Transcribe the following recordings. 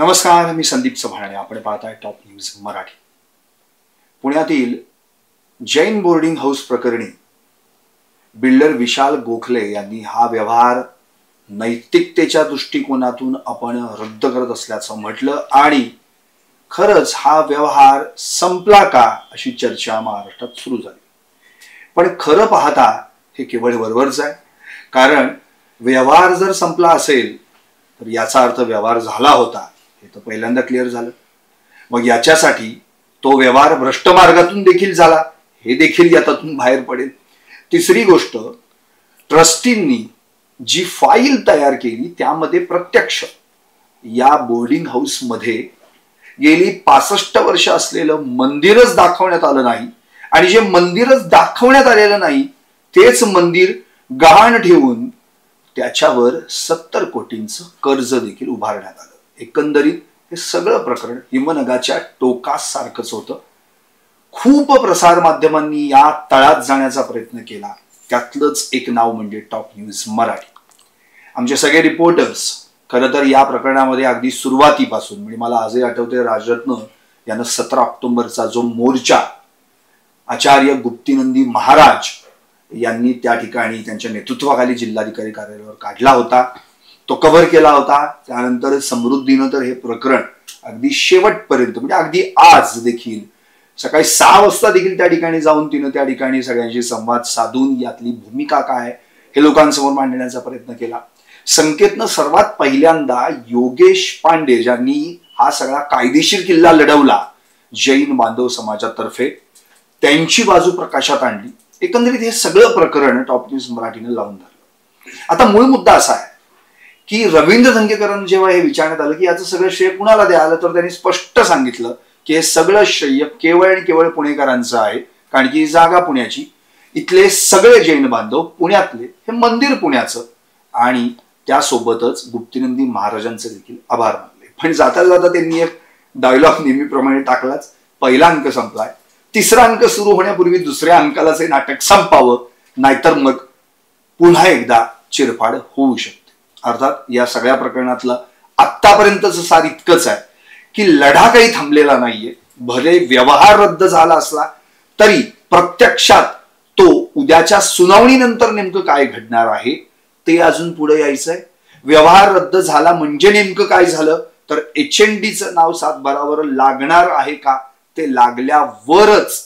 नमस्कार, मी संदीप चव्हाण. आपण पाहताय टॉप न्यूज मराठी. पुण्यातील जैन बोर्डिंग हाऊस प्रकरणी बिल्डर विशाल गोखले यांनी हा व्यवहार नैतिकतेच्या दृष्टिकोनातून आपण रद्द करत असल्याचं म्हटलं आणि खरंच हा व्यवहार संपला का अशी चर्चा महाराष्ट्रात सुरू झाली. पण खरं पाहता हे केवळ वरवरच आहे. कारण व्यवहार जर संपला असेल तर याचा अर्थ व्यवहार झाला होता हे तर पहिल्यांदा क्लिअर झालं. मग याच्यासाठी तो व्यवहार भ्रष्ट मार्गातून देखील झाला हे देखील यातून बाहेर पडेल. तिसरी गोष्ट, ट्रस्टींनी जी फाईल तयार केली त्यामध्ये प्रत्यक्ष या बोर्डिंग हाऊस मध्ये गेली 65 वर्ष असलेलं मंदिरच दाखवण्यात आलं नाही आणि जे मंदिरच दाखवण्यात आलेलं नाही तेच मंदिर गहाण ठेवून त्याच्यावर 70 कोटींचं कर्ज देखील उभारण्यात आलं. एकंदरीत हे सगळं प्रकरण हिमनगाच्या टोकासारखंच होतं. खूप प्रसार माध्यमांनी या तळात जाण्याचा प्रयत्न केला. त्यातलंच एक नाव म्हणजे टॉप न्यूज मराठी. आमचे सगळे रिपोर्टर्स खरं तर या प्रकरणामध्ये अगदी सुरुवातीपासून म्हणजे मला आजही आठवते राजरत्न यानं 17 ऑक्टोबरचा जो मोर्चा आचार्य गुप्तीनंदी महाराज यांनी त्या ठिकाणी त्यांच्या नेतृत्वाखाली जिल्हाधिकारी कार्यालयावर काढला होता, तो कव्हर केला होता. त्यानंतर समृद्धीनं तर हे प्रकरण अगदी शेवटपर्यंत म्हणजे अगदी आज देखील सकाळी 6 वाजता देखील त्या ठिकाणी जाऊन तिनं त्या ठिकाणी सगळ्यांशी संवाद साधून यातली भूमिका काय हे लोकांसमोर मांडण्याचा प्रयत्न केला. संकेतनं सर्वात पहिल्यांदा योगेश पांडे ज्यांनी हा सगळा कायदेशीर किल्ला लढवला जैन बांधव समाजातर्फे त्यांची बाजू प्रकाशात आणली. एकंदरीत हे सगळं प्रकरण टॉप न्यूज मराठीने लावून धरलं. आता मूळ मुद्दा असा आहे की रवींद्र धंगेकरांना जेव्हा हे विचारण्यात आलं की याचं सगळं श्रेय कुणाला द्यायला, तर त्यांनी स्पष्ट सांगितलं की हे सगळं श्रेय केवळ आणि केवळ पुणेकरांचं आहे. कारण की ही जागा पुण्याची, इथले सगळे जैन बांधव पुण्यातले, हे मंदिर पुण्याचं आणि त्यासोबतच गुप्तीनंदी महाराजांचे देखील आभार मानले. पण जाता जाता त्यांनी एक डायलॉग नेहमीप्रमाणे टाकलाच. पहिला अंक संपलाय, तिसरा अंक सुरू होण्यापूर्वी दुसऱ्या अंकालाच हे नाटक संपावं, नाहीतर मग पुन्हा एकदा चिरफाड होऊ शकते. अर्थात या सगळ्या प्रकरणातलं आतापर्यंतच सार इतकंच आहे की लढा काही थांबलेला नाहीये. भले व्यवहार रद्द झाला असला तरी प्रत्यक्षात तो उद्याच्या सुनावणीनंतर नेमकं काय घडणार आहे ते अजून पुढे यायचंय. व्यवहार रद्द झाला म्हणजे नेमकं काय झालं, तर HNDचं नाव सातबारावर लागणार आहे का ते लागल्यावरच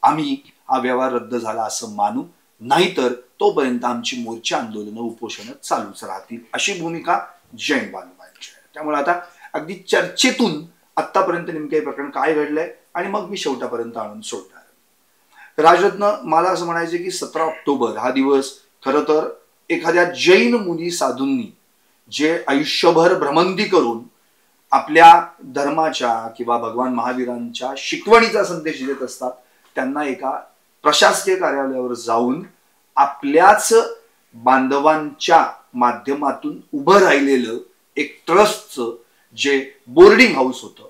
आम्ही हा व्यवहार रद्द झाला असं मानू, नाहीतर तोपर्यंत आमची मोर्चा आंदोलनं उपोषणं चालूच राहतील अशी भूमिका जैन बांधवांची आहे. त्यामुळे आता अगदी चर्चेतून आतापर्यंत नेमकं हे प्रकरण काय घडलंय आणि मग मी शेवटापर्यंत आणून सोडणार. राजरत्न, मला असं म्हणायचं की 17 ऑक्टोबर हा दिवस खरं तर एखाद्या जैन मुनी साधूंनी जे आयुष्यभर भ्रमंती करून आपल्या धर्माच्या किंवा भगवान महावीरांच्या शिकवणीचा संदेश देत असतात त्यांना एका प्रशासकीय कार्यालयावर जाऊन आपल्याच बांधवांच्या माध्यमातून उभं राहिलेलं एक ट्रस्टचं जे बोर्डिंग हाऊस होतं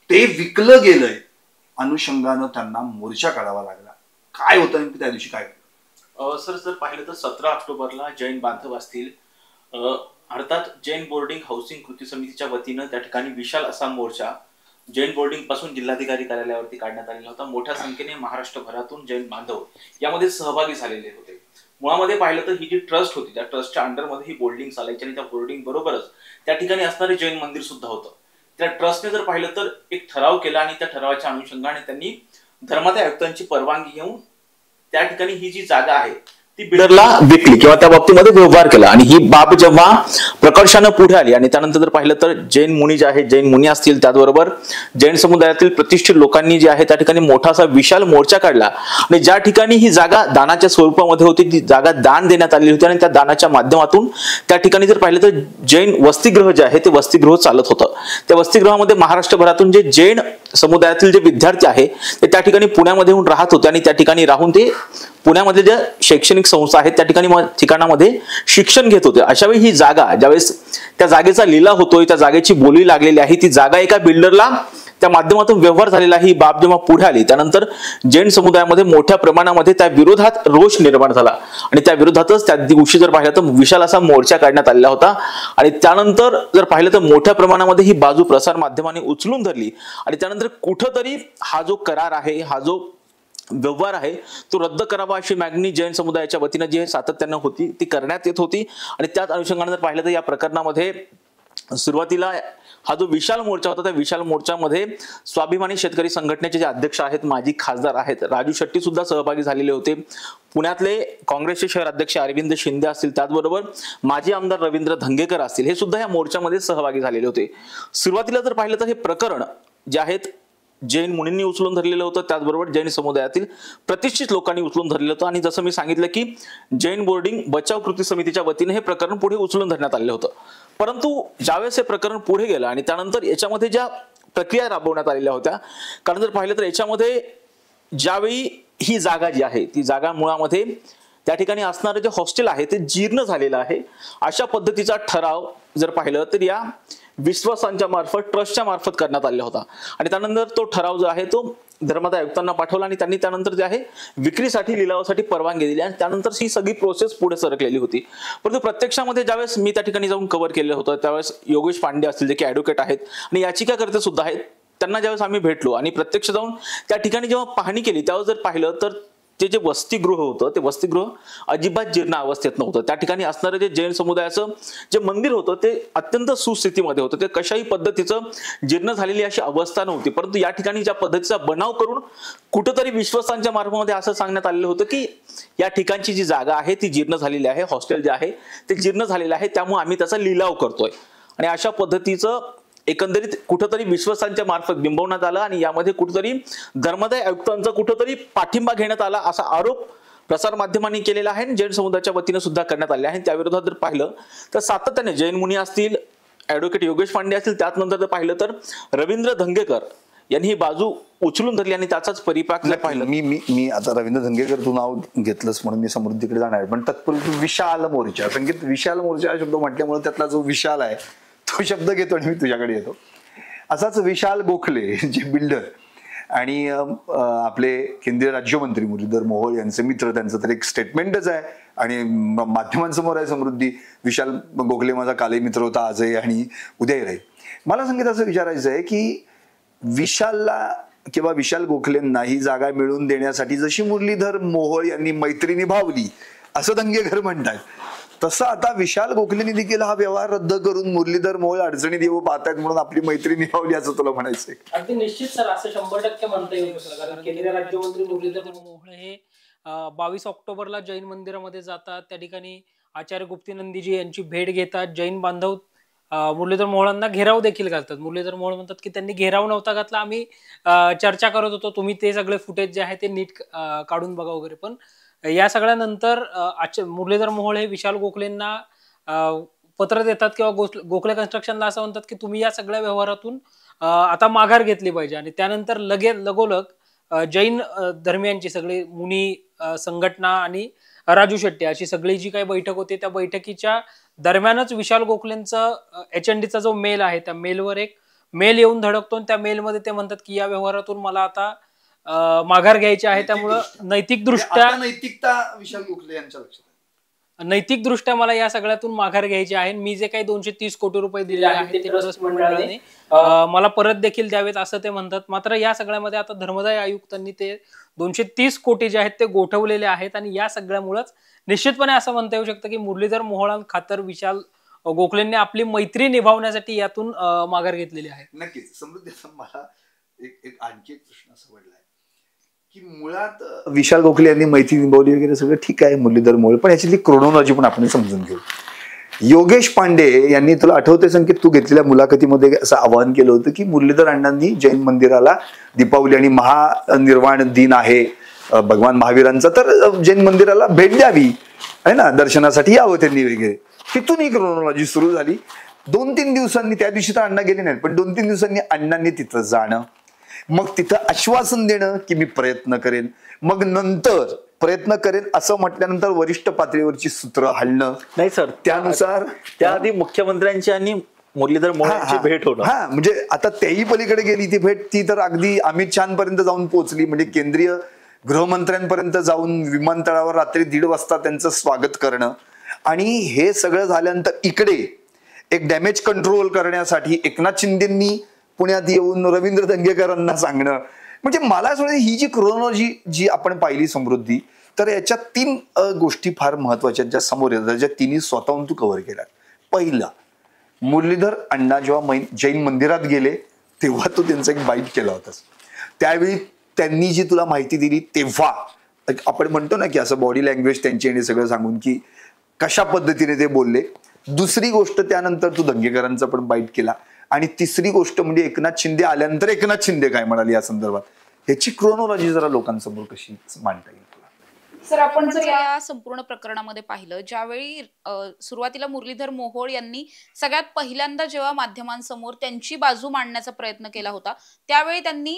ते विकलं गेलंय अनुषंगानं त्यांना मोर्चा काढावा लागला. काय होतं नेमकं त्या दिवशी काय? सर जर पाहिलं तर 17 ऑक्टोबरला जैन बांधव असतील, अर्थात जैन बोर्डिंग हाऊसिंग कृती समितीच्या वतीनं त्या ठिकाणी विशाल असा मोर्चा जैन बोर्डिंग पासून जिल्हाधिकारी कार्यालयावरती काढण्यात आलेला होता. मोठ्या संख्येने महाराष्ट्रभरातून जैन बांधव यामध्ये सहभागी झालेले होते. मुळामध्ये पाहिलं तर ही जी ट्रस्ट होती त्या ट्रस्टच्या अंडरमध्ये ही बोर्डिंग चालायची आणि त्या बोर्डिंग बरोबरच त्या ठिकाणी असणारे जैन मंदिर सुद्धा होतं. त्या ट्रस्टने जर पाहिलं तर एक ठराव केला आणि त्या ठरावाच्या अनुषंगाने त्यांनी धर्मादाय आयुक्तांची परवानगी घेऊन त्या ठिकाणी ही जी जागा आहे ती बिल्डरला विकली किंवा त्या बाबतीमध्ये व्यवहार केला. आणि ही बाब जेव्हा प्रकर्षानं पुढे आली आणि त्यानंतर जर पाहिलं तर जैन मुनी जे आहेत, जैन मुनी असतील, त्याचबरोबर जैन समुदायातील प्रतिष्ठित लोकांनी जे आहे त्या ठिकाणी मोठासा विशाल मोर्चा काढला आणि ज्या ठिकाणी ही जागा दानाच्या स्वरूपामध्ये होती ती जागा दान देण्यात आलेली होती आणि त्या दानाच्या माध्यमातून त्या ठिकाणी जर पाहिलं तर जैन वसतिगृह जे आहे ते वसतिगृह चालत होतं. त्या वसतिगृहामध्ये महाराष्ट्रभरातून जे जैन समुदायातील जे विद्यार्थी आहे ते त्या ठिकाणी पुण्यामध्ये येऊन राहत होते आणि त्या ठिकाणी राहून ते पुण्यामध्ये ज्या शैक्षणिक संस्था आहेत त्या ठिकाणामध्ये शिक्षण घेत होते. अशा वेळी ही जागा ज्यावेळेस त्या जागेचा लिलाव होतोय, त्या जागेची बोली लागलेली आहे, ती जागा एका बिल्डरला त्या माध्यमातून व्यवहार झालेला ही बाब जेव्हा पुढे आली त्यानंतर जैन समुदायामध्ये मोठ्या प्रमाणामध्ये त्या विरोधात रोष निर्माण झाला आणि त्या विरोधातच त्या दिवशी जर पाहिलं तर विशाल असा मोर्चा काढण्यात आलेला होता आणि त्यानंतर जर पाहिलं तर मोठ्या प्रमाणामध्ये ही बाजू प्रसार माध्यमांनी उचलून धरली आणि त्यानंतर कुठंतरी हा जो करार आहे, हा जो व्यवहार आहे तो रद्द करावा अशी मागणी जैन समुदायाच्या वतीनं जी सातत्यानं होती ती करण्यात येत होती आणि त्याच अनुषंगाने जर पाहिलं तर या प्रकरणामध्ये सुरुवातीला हा जो विशाल मोर्चा होता त्या विशाल मोर्चामध्ये स्वाभिमानी शेतकरी संघटनेचे जे अध्यक्ष आहेत, माजी खासदार आहेत राजू शेट्टी सुद्धा सहभागी झालेले होते. पुण्यातले काँग्रेसचे शहर अध्यक्ष अरविंद शिंदे असतील, त्याचबरोबर माजी आमदार रवींद्र धंगेकर असतील, हे सुद्धा या मोर्चामध्ये सहभागी झालेले होते. सुरुवातीला जर पाहिलं तर हे प्रकरण जे आहेत जैन मुनींनी उचलून धरलेलं होतं, त्याचबरोबर जैन समुदायातील प्रतिष्ठित लोकांनी उचलून धरलेलं होतं आणि जसं मी सांगितलं की जैन बोर्डिंग बचाव कृती समितीच्या वतीने हे प्रकरण पुढे उचलून धरण्यात आलेलं होतं. परंतु ज्यावेळेस हे प्रकरण पुढे गेलं आणि त्यानंतर याच्यामध्ये ज्या प्रक्रिया राबवण्यात आलेल्या होत्या, कारण जर पाहिलं तर याच्यामध्ये ज्यावेळी ही जागा जी आहे ती जागा मुळामध्ये त्या ठिकाणी असणारं जे हॉस्टेल आहे ते जीर्ण झालेलं आहे अशा पद्धतीचा ठराव जर पाहिलं तर या विश्वासांच्या मार्फत ट्रस्टच्या मार्फत करण्यात आलेला होता आणि त्यानंतर तो ठराव जो आहे तो धर्मादाय आयुक्तांना पाठवला आणि त्यांनी त्यानंतर जे आहे विक्रीसाठी लिलावासाठी परवानगी दिली आणि त्यानंतर ही सगळी प्रोसेस पुढे सरकलेली होती. परंतु प्रत्यक्षामध्ये ज्यावेळेस मी त्या ठिकाणी जाऊन कव्हर केलेलं होतं त्यावेळेस योगेश पांडे असतील जे की ॲडव्होकेट आहेत आणि याचिकाकर्ते सुद्धा आहेत, त्यांना ज्यावेळेस आम्ही भेटलो आणि प्रत्यक्ष जाऊन त्या ठिकाणी जेव्हा पाहणी केली त्यावेळेस जर पाहिलं तर ते जे वसतिगृह होतं ते वसतिगृह अजिबात जीर्ण अवस्थेत नव्हतं. त्या ठिकाणी असणारं जे जैन समुदायाचं जे मंदिर होतं ते अत्यंत सुस्थितीमध्ये होतं, ते कशाही पद्धतीचं जीर्ण झालेली अशी अवस्था नव्हती. परंतु या ठिकाणी ज्या पद्धतीचा बनाव करून कुठंतरी विश्वासांच्या मार्फतमध्ये असं सांगण्यात आलेलं होतं की या ठिकाणची जी जागा आहे ती जीर्ण झालेली आहे, हॉस्टेल जे आहे ते जीर्ण झालेलं आहे, त्यामुळे आम्ही त्याचा लिलाव करतोय आणि अशा पद्धतीचं एकंदरीत कुठंतरी विश्वासांच्या मार्फत बिंबवण्यात आलं आणि यामध्ये कुठंतरी धर्मादाय आयुक्तांचा कुठंतरी पाठिंबा घेण्यात आला असा आरोप प्रसार माध्यमांनी केलेला आहे आणि जैन समुदायाच्या वतीने सुद्धा करण्यात आले आहे. त्याविरोधात जर पाहिलं तर सातत्याने जैन मुनी असतील, ॲडव्होकेट योगेश पांडे असतील, त्यानंतर जर पाहिलं तर रवींद्र धंगेकर यांनी ही बाजू उचलून धरली आणि त्याचाच परिपाक जर पाहिलं. मी आता रवींद्र धंगेकर तू नाव घेतलंस म्हणून मी समृद्धीकडे जाणार, पण तत्पूर्वी विशाल मोर्चा, संगीत विशाल मोर्चा हा शब्द म्हटल्यामुळे त्यातला जो विशाल आहे तो शब्द घेतो आणि मी तुझ्याकडे येतो. असाच विशाल गोखले जे बिल्डर आणि आपले केंद्रीय राज्यमंत्री मुरलीधर मोहोळ यांचे मित्र, त्यांचं तर एक स्टेटमेंटच आहे आणि माध्यमांसमोर आहे समृद्धी. विशाल गोखले माझा कालही मित्र होता, आजही आणि उद्याही राहील. मला संगीत असं विचारायचं आहे की विशालला किंवा विशाल गोखलेंना ही जागा मिळवून देण्यासाठी जशी मुरलीधर मोहोळ यांनी मैत्री निभावली असं दंगेकर म्हणतात, तसं आता विशाल गोखलेंनी देखील हा व्यवहार रद्द करून मुरलीधर मोहोळ अडचणीत येऊ पाहतायत म्हणून आपली मैत्री निभावली असं तुला म्हणायचंय? अगदी निश्चित सर, असं 100% म्हणता येऊ शकतं. कारण केंद्रीय राज्यमंत्री मुरलीधर मोहोळ हे 22 ऑक्टोबरला जैन मंदिरामध्ये जातात, त्या ठिकाणी आचार्य गुप्तीनंदीजी यांची भेट घेतात. जैन बांधव मुरलीधर मोहोळांना घेराव देखील घालतात. मुरलीधर मोहोळ म्हणतात की त्यांनी घेराव नव्हता घातला, आम्ही चर्चा करत होतो, तुम्ही ते सगळे फुटेज जे आहे ते नीट काढून बघा वगैरे. पण या सगळ्यानंतर मुरलीधर मोहोळ हे विशाल गोखलेंना पत्र देतात किंवा गोखले कन्स्ट्रक्शनला असं म्हणतात की तुम्ही या सगळ्या व्यवहारातून आता माघार घेतली पाहिजे. आणि त्यानंतर लगोलग जैन धर्मियांची सगळी मुनी संघटना आणि राजू शेट्टी अशी सगळी जी काही बैठक होती त्या बैठकीच्या दरम्यानच विशाल गोखलेंचं HNDचा जो मेल आहे त्या मेलवर एक मेल येऊन धडकतो आणि त्या मेलमध्ये ते म्हणतात की या व्यवहारातून मला आता माघार घ्यायची आहे, त्यामुळं नैतिकदृष्ट्या विशाल गोखले यांच्या लक्षात नैतिकदृष्ट्या मला या सगळ्यातून माघार घ्यायची आहे. मी जे काही 230 कोटी रुपये दिले आहेत ते ट्रस्ट मंडळाने मला परत देखील द्यावेत असं ते म्हणतात. मात्र या सगळ्यामध्ये आता धर्मादाय आयुक्तांनी ते 230 कोटी जे आहेत ते गोठवलेले आहेत आणि या सगळ्यामुळेच निश्चितपणे असं म्हणता येऊ शकतं की मुरलीधर मोहोळांखातर विशाल गोखलेंनी आपली मैत्री निभावण्यासाठी यातून माघार घेतलेली आहे. नक्कीच. समृद्धी, मला एक आणखी एक प्रश्न असा पडलाय की मुळात विशाल गोखले यांनी मैत्री निभावली वगैरे सगळं ठीक आहे, मुरलीधर मोहोळ, पण याच्यातली क्रोनॉलॉजी पण आपण समजून घेऊ. योगेश पांडे यांनी, तुला आठवते संकेत, तू घेतलेल्या मुलाखतीमध्ये असं आवाहन केलं होतं की मुरलीधर अण्णांनी जैन मंदिराला दीपावली आणि महानिर्वाण दिन आहे भगवान महावीरांचा, तर जैन मंदिराला भेट द्यावी आहे ना, दर्शनासाठी यावं त्यांनी वगैरे. तिथून ही क्रोनॉलॉजी सुरू झाली. 2-3 दिवसांनी, त्या दिवशी तर अण्णा गेले नाहीत, पण 2-3 दिवसांनी अण्णांनी तिथं जाणं, मग तिथं आश्वासन देणं की मी प्रयत्न करेन, मग नंतर प्रयत्न करेन असं म्हटल्यानंतर वरिष्ठ पातळीवरची सूत्र हलणं. नाही सर, त्यानुसार त्याआधी मुख्यमंत्र्यांची आणि मुरलीधर मोहोळांची भेट होणं. हा म्हणजे आता त्याही पलीकडे गेली ती भेट, ती तर अगदी अमित शहापर्यंत जाऊन पोहोचली. म्हणजे केंद्रीय गृहमंत्र्यांपर्यंत जाऊन विमानतळावर रात्री 1:30 वाजता त्यांचं स्वागत करणं. आणि हे सगळं झाल्यानंतर इकडे एक डॅमेज कंट्रोल करण्यासाठी एकनाथ शिंदेंनी पुण्यात येऊन रवींद्र धंगेकरांना सांगणं. म्हणजे मला असं वाटतं ही जी क्रोनॉलॉजी जी आपण पाहिली समृद्धी, तर याच्यात 3 गोष्टी फार महत्वाच्या ज्या समोर येतात, ज्या तिन्ही स्वतःहून तू कव्हर केल्यात. पहिला, मुरलीधर अण्णा जेव्हा जैन मंदिरात गेले तेव्हा तू त्यांचा एक बाईट केला होतास. त्यावेळी त्यांनी जी तुला माहिती दिली तेव्हा आपण म्हणतो ना की असं बॉडी लँग्वेज त्यांची आणि सगळं सांगून की कशा पद्धतीने ते बोलले. दुसरी गोष्ट, त्यानंतर तू दंगेकरांचा पण बाईट केला. आणि तिसरी गोष्ट म्हणजे एकनाथ शिंदे आल्यानंतर एकनाथ शिंदे काय म्हणाले या संदर्भात, ह्याची क्रोनॉलॉजी जरा लोकांसमोर कशी मांडता येईल? सर, आपण जर या संपूर्ण प्रकरणामध्ये पाहिलं, ज्यावेळी सुरुवातीला मुरलीधर मोहोळ यांनी सगळ्यात पहिल्यांदा जेव्हा माध्यमांसमोर त्यांची बाजू मांडण्याचा प्रयत्न केला होता, त्यावेळी त्यांनी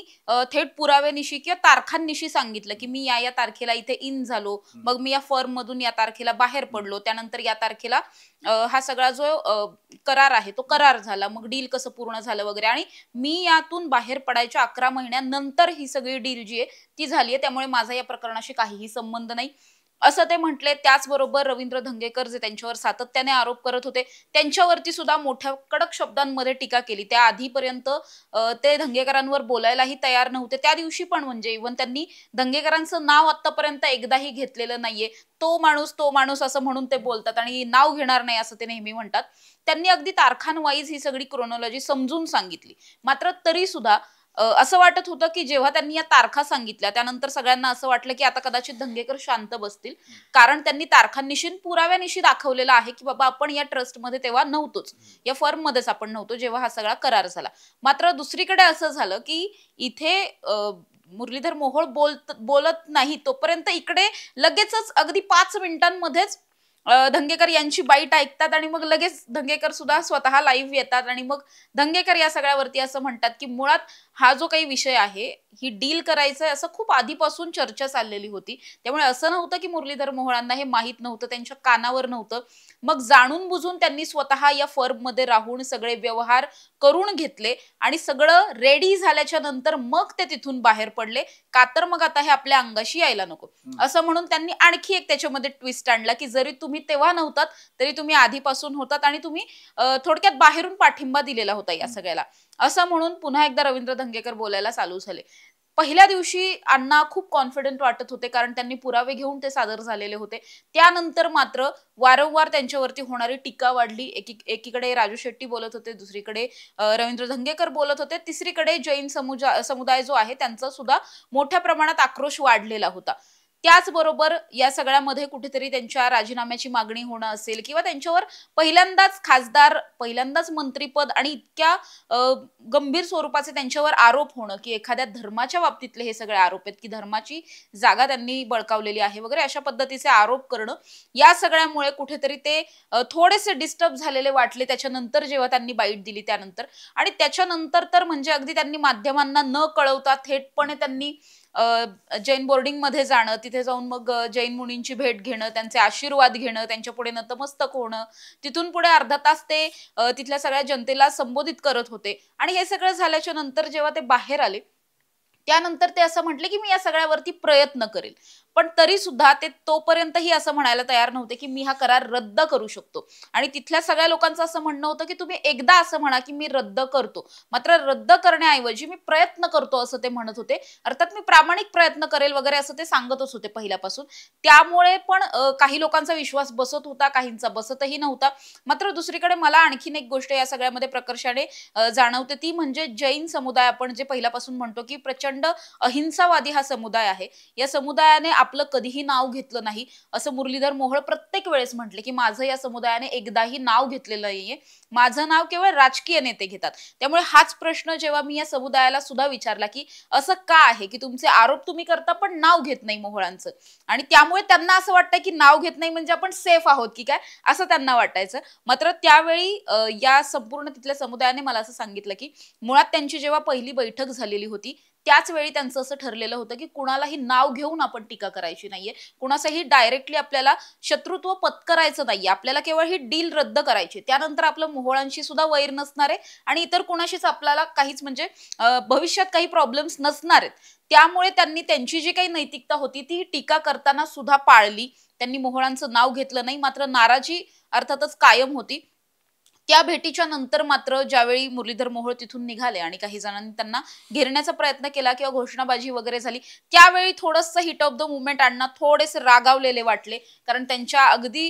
थेट पुराव्यानिशी किंवा तारखांनिशी सांगितलं की मी या तारखेला इथे इन झालो, मग मी या फर्म मधून या तारखेला बाहेर पडलो, त्यानंतर या तारखेला हा सगळा जो करार आहे तो करार झाला, मग डील कसं पूर्ण झालं वगैरे, आणि मी यातून बाहेर पडायच्या 11 महिन्यानंतर ही सगळी डील जी आहे ती झाली आहे, त्यामुळे माझा या प्रकरणाशी काहीही संबंध नाही असं ते म्हटले. त्याचबरोबर रवींद्र धंगेकर जे त्यांच्यावर सातत्याने आरोप करत होते त्यांच्यावरती सुद्धा मोठ्या कडक शब्दांमध्ये टीका केली. त्या आधीपर्यंत ते धंगेकरांवर बोलायलाही तयार नव्हते. त्या दिवशी पण म्हणजे इव्हन त्यांनी धंगेकरांचं नाव आतापर्यंत एकदाही घेतलेलं नाहीये. तो माणूस असं म्हणून ते बोलतात आणि नाव घेणार नाही असं ते नेहमी म्हणतात. त्यांनी अगदी तारखांवाईज ही सगळी क्रोनॉलॉजी समजून सांगितली. मात्र तरी सुद्धा असं वाटत होतं की जेव्हा त्यांनी या तारखा सांगितल्या त्यानंतर सगळ्यांना असं वाटलं की आता कदाचित धंगेकर शांत बसतील, कारण त्यांनी तारखांनिशी पुराव्यानिशी दाखवलेलं आहे की बाबा आपण या ट्रस्टमध्ये तेव्हा नव्हतोच, या फर्म मध्येच आपण नव्हतो जेव्हा हा सगळा करार झाला. मात्र दुसरीकडे असं झालं की इथे मुरलीधर मोहोळ बोलत नाही तोपर्यंत इकडे लगेचच अगदी 5 मिनिटांमध्येच धंगेकर यांची बाईट ऐकतात आणि मग लगेच धंगेकर सुद्धा स्वतः लाईव्ह येतात आणि मग धंगेकर या सगळ्यावरती असं म्हणतात की मुळात हा जो काही विषय आहे, ही डील करायचंय असं खूप आधीपासून चर्चा चाललेली होती. त्यामुळे असं नव्हतं की मुरलीधर मोहोळांना हे माहीत नव्हतं, त्यांच्या कानावर नव्हतं. मग जाणून बुजून त्यांनी स्वतः या फर्म मध्ये राहून सगळे व्यवहार करून घेतले आणि सगळं रेडी झाल्याच्या नंतर मग ते तिथून बाहेर पडले. का तर मग आता हे आपल्या अंगाशी यायला नको असं म्हणून त्यांनी आणखी एक त्याच्यामध्ये ट्विस्ट आणला की जरी तुम्ही तेव्हा नव्हतात तरी तुम्ही आधीपासून होतात आणि तुम्ही थोडक्यात बाहेरून पाठिंबा दिलेला होता या सगळ्याला, असं म्हणून पुन्हा एकदा रवींद्र धंगेकर बोलायला चालू झाले. पहिल्या दिवशी अण्णा खूप कॉन्फिडंट वाटत होते कारण त्यांनी पुरावे घेऊन ते सादर झालेले होते. त्यानंतर मात्र वारंवार त्यांच्यावरती होणारी टीका वाढली. एकीकडे राजू शेट्टी बोलत होते, दुसरीकडे रवींद्र धंगेकर बोलत होते, तिसरीकडे जैन समुदाय जो आहे त्यांचा सुद्धा मोठ्या प्रमाणात आक्रोश वाढलेला होता. त्याचबरोबर या सगळ्यामध्ये कुठेतरी त्यांच्या राजीनाम्याची मागणी होणं असेल किंवा त्यांच्यावर पहिल्यांदाच खासदार, पहिल्यांदाच मंत्रीपद आणि इतक्या गंभीर स्वरूपाचे त्यांच्यावर आरोप होणं की एखाद्या धर्माच्या बाबतीतले हे सगळे आरोप आहेत की धर्माची जागा त्यांनी बळकावलेली आहे वगैरे अशा पद्धतीचे आरोप करणं, या सगळ्यामुळे कुठेतरी ते थोडेसे डिस्टर्ब झालेले वाटले त्याच्यानंतर जेव्हा त्यांनी बाईट दिली त्यानंतर. आणि त्याच्यानंतर तर म्हणजे अगदी त्यांनी माध्यमांना न कळवता थेटपणे त्यांनी जैन बोर्डिंग मध्ये जाणं, तिथे जाऊन मग जैन मुनींची भेट घेणं, त्यांचे आशीर्वाद घेणं, त्यांच्या पुढे नतमस्तक होणं, तिथून पुढे अर्धा तास ते तिथल्या सगळ्या जनतेला संबोधित करत होते. आणि हे सगळं झाल्याच्या नंतर जेव्हा ते बाहेर आले त्यानंतर ते असं म्हटले की मी या सगळ्यावरती प्रयत्न करेल. पण तरी सुद्धा ते तोपर्यंतही असं म्हणायला तयार नव्हते की मी हा करार रद्द करू शकतो. आणि तिथल्या सगळ्या लोकांचं असं म्हणणं होतं की तुम्ही एकदा असं म्हणा की मी रद्द करतो, मात्र रद्द करण्याऐवजी मी प्रयत्न करतो असं ते म्हणत होते. अर्थात मी प्रामाणिक प्रयत्न करेल वगैरे असं ते सांगतच होते पहिल्यापासून. त्यामुळे पण काही लोकांचा विश्वास बसत होता, काहींचा बसतही नव्हता. मात्र दुसरीकडे मला आणखीन एक गोष्ट या सगळ्यामध्ये प्रकर्षाने जाणवते, ती म्हणजे जैन समुदाय, आपण जे पहिल्यापासून म्हणतो की प्रचंड अहिंसावादी हा समुदाय आहे, या समुदायाने आपलं कधीही नाव घेतलं नाही असं मुरलीधर मोहोळ प्रत्येक वेळेस म्हटले की माझं या समुदायाने एकदाही नाव घेतलेलं नाहीये, माझं नाव केवळ राजकीय नेते घेतात. त्यामुळे हाच प्रश्न जेव्हा मी या समुदायाला सुद्धा विचारला की असं का आहे की तुमचे आरोप तुम्ही करता पण नाव घेत नाही मोहोळांचं, आणि त्यामुळे त्यांना असं वाटतं की नाव घेत नाही म्हणजे आपण सेफ आहोत की काय असं त्यांना वाटायचं. मात्र त्यावेळी या संपूर्ण तिथल्या समुदायाने मला असं सांगितलं की मुळात त्यांची जेव्हा पहिली बैठक झालेली होती त्याच वेळी त्यांचं असं ठरलेलं होतं की कुणालाही नाव घेऊन आपण टीका करायची नाहीये, कुणाचाही डायरेक्टली आपल्याला शत्रुत्व पत्करायचं नाहीये, आपल्याला केवळ ही डील रद्द करायची, त्यानंतर आपलं मोहोळांशी सुद्धा वैर नसणार आहे आणि इतर कुणाशीच आपल्याला काहीच म्हणजे भविष्यात काही प्रॉब्लेम्स नसणार आहेत. त्यामुळे त्यांनी त्यांची जी काही नैतिकता होती ती टीका करताना सुद्धा पाळली. त्यांनी मोहोळांचं नाव घेतलं नाही, मात्र नाराजी अर्थातच कायम होती. त्या भेटीच्या नंतर मात्र ज्यावेळी मुरलीधर मोहोळ तिथून निघाले आणि काही जणांनी त्यांना घेरण्याचा प्रयत्न केला किंवा घोषणाबाजी वगैरे झाली, त्यावेळी थोडंसं हिट ऑफ द मुवमेंट अण्णा थोडेसे रागावलेले वाटले, कारण त्यांच्या अगदी